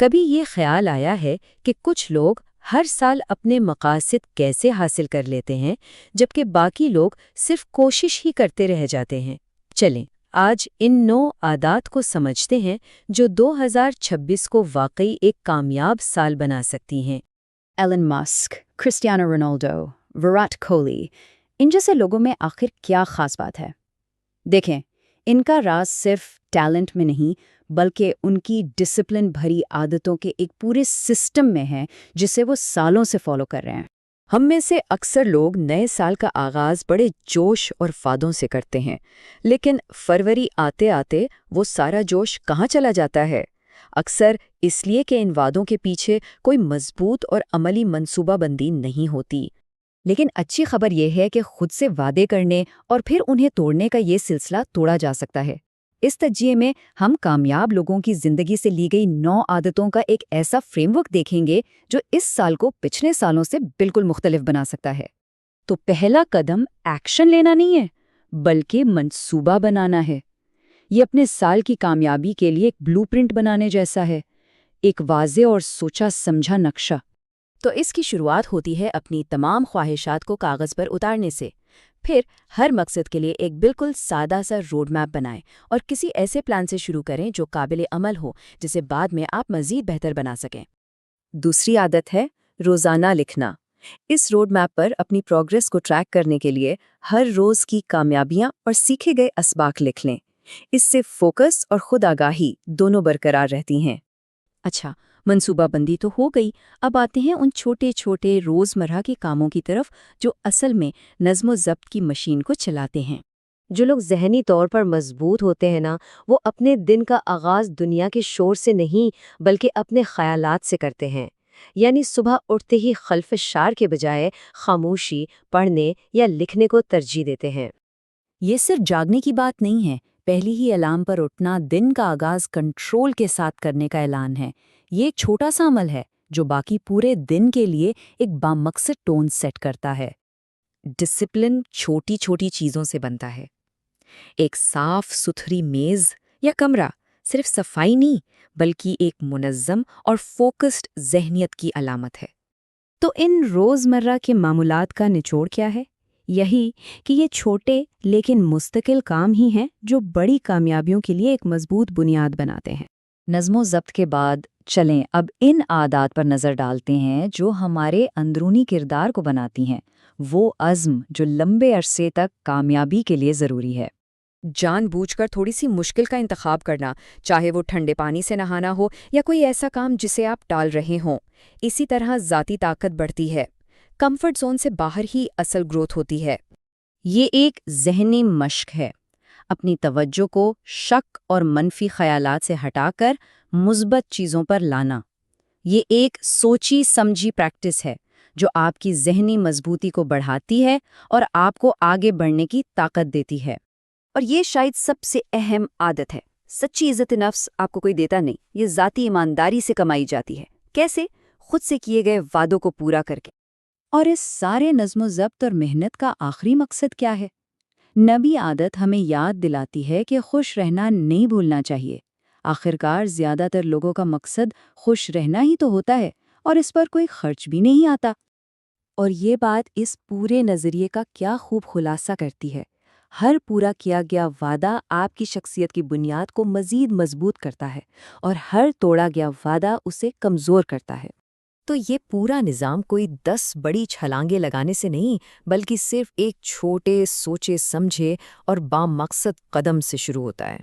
کبھی یہ خیال آیا ہے کہ کچھ لوگ ہر سال اپنے مقاصد کیسے حاصل کر لیتے ہیں جبکہ باقی لوگ صرف کوشش ہی کرتے رہ جاتے ہیں؟ چلیں آج ان 9 عادات کو سمجھتے ہیں جو 2026 کو واقعی ایک کامیاب سال بنا سکتی ہیں۔ ایلن مسک، کرسٹیانو رونالڈو، وراٹ کوہلی، ان جیسے لوگوں میں آخر کیا خاص بات ہے؟ دیکھیں، ان کا راز صرف ٹیلنٹ میں نہیں بلکہ ان کی ڈسپلن بھری عادتوں کے ایک پورے سسٹم میں ہے جسے وہ سالوں سے فالو کر رہے ہیں۔ ہم میں سے اکثر لوگ نئے سال کا آغاز بڑے جوش اور فادوں سے کرتے ہیں، لیکن فروری آتے آتے وہ سارا جوش کہاں چلا جاتا ہے؟ اکثر اس لیے کہ ان وعدوں کے پیچھے کوئی مضبوط اور عملی منصوبہ بندی نہیں ہوتی۔ لیکن اچھی خبر یہ ہے کہ خود سے وعدے کرنے اور پھر انہیں توڑنے کا یہ سلسلہ توڑا جا سکتا ہے۔ اس تجزیے میں ہم کامیاب لوگوں کی زندگی سے لی گئی 9 عادتوں کا ایک ایسا فریم ورک دیکھیں گے جو اس سال کو پچھلے سالوں سے بالکل مختلف بنا سکتا ہے۔ تو پہلا قدم ایکشن لینا نہیں ہے بلکہ منصوبہ بنانا ہے۔ یہ اپنے سال کی کامیابی کے لیے ایک بلو پرنٹ بنانے جیسا ہے، ایک واضح اور سوچا سمجھا نقشہ۔ تو اس کی شروعات ہوتی ہے اپنی تمام خواہشات کو کاغذ پر اتارنے سے۔ پھر ہر مقصد کے لیے ایک بالکل سادہ سا روڈ میپ بنائیں اور کسی ایسے پلان سے شروع کریں جو قابل عمل ہو، جسے بعد میں آپ مزید بہتر بنا سکیں۔ دوسری عادت ہے روزانہ لکھنا۔ اس روڈ میپ پر اپنی پروگرس کو ٹریک کرنے کے لیے ہر روز کی کامیابیاں اور سیکھے گئے اسباق لکھ لیں۔ اس سے فوکس اور خود آگاہی دونوں برقرار رہتی ہیں۔ اچھا، منصوبہ بندی تو ہو گئی، اب آتے ہیں ان چھوٹے چھوٹے روزمرہ کے کاموں کی طرف جو اصل میں نظم و ضبط کی مشین کو چلاتے ہیں۔ جو لوگ ذہنی طور پر مضبوط ہوتے ہیں نا، وہ اپنے دن کا آغاز دنیا کے شور سے نہیں بلکہ اپنے خیالات سے کرتے ہیں۔ یعنی صبح اٹھتے ہی خلف شار کے بجائے خاموشی، پڑھنے یا لکھنے کو ترجیح دیتے ہیں۔ یہ صرف جاگنے کی بات نہیں ہے، پہلی ہی الارم پر اٹھنا دن کا آغاز کنٹرول کے ساتھ کرنے کا اعلان ہے۔ یہ ایک چھوٹا سا عمل ہے جو باقی پورے دن کے لیے ایک بامقصد ٹون سیٹ کرتا ہے۔ ڈسپلن چھوٹی چھوٹی چیزوں سے بنتا ہے۔ ایک صاف ستھری میز یا کمرہ صرف صفائی نہیں بلکہ ایک منظم اور فوکسڈ ذہنیت کی علامت ہے۔ تو ان روزمرہ کے معمولات کا نچوڑ کیا ہے؟ یہی کہ یہ چھوٹے لیکن مستقل کام ہی ہیں جو بڑی کامیابیوں کے لیے ایک مضبوط بنیاد بناتے ہیں۔ نظم و ضبط کے بعد چلیں اب ان عادات پر نظر ڈالتے ہیں جو ہمارے اندرونی کردار کو بناتی ہیں، وہ عزم جو لمبے عرصے تک کامیابی کے لیے ضروری ہے۔ جان بوجھ کر تھوڑی سی مشکل کا انتخاب کرنا، چاہے وہ ٹھنڈے پانی سے نہانا ہو یا کوئی ایسا کام جسے آپ ٹال رہے ہوں۔ اسی طرح ذاتی طاقت بڑھتی ہے۔ کمفرٹ زون سے باہر ہی اصل گروتھ ہوتی ہے۔ یہ ایک ذہنی مشق ہے، اپنی توجہ کو شک اور منفی خیالات سے ہٹا کر مثبت چیزوں پر لانا۔ یہ ایک سوچی سمجھی پریکٹس ہے جو آپ کی ذہنی مضبوطی کو بڑھاتی ہے اور آپ کو آگے بڑھنے کی طاقت دیتی ہے۔ اور یہ شاید سب سے اہم عادت ہے۔ سچی عزت نفس آپ کو کوئی دیتا نہیں، یہ ذاتی ایمانداری سے کمائی جاتی ہے۔ کیسے؟ خود سے کیے گئے وعدوں کو پورا کر کے۔ اور اس سارے نظم و ضبط اور محنت کا آخری مقصد کیا ہے؟ نبی عادت ہمیں یاد دلاتی ہے کہ خوش رہنا نہیں بھولنا چاہیے۔ آخرکار زیادہ تر لوگوں کا مقصد خوش رہنا ہی تو ہوتا ہے اور اس پر کوئی خرچ بھی نہیں آتا۔ اور یہ بات اس پورے نظریے کا کیا خوب خلاصہ کرتی ہے۔ ہر پورا کیا گیا وعدہ آپ کی شخصیت کی بنیاد کو مزید مضبوط کرتا ہے اور ہر توڑا گیا وعدہ اسے کمزور کرتا ہے۔ تو یہ پورا نظام کوئی 10 بڑی چھلانگیں لگانے سے نہیں بلکہ صرف ایک چھوٹے سوچے سمجھے اور بامقصد قدم سے شروع ہوتا ہے۔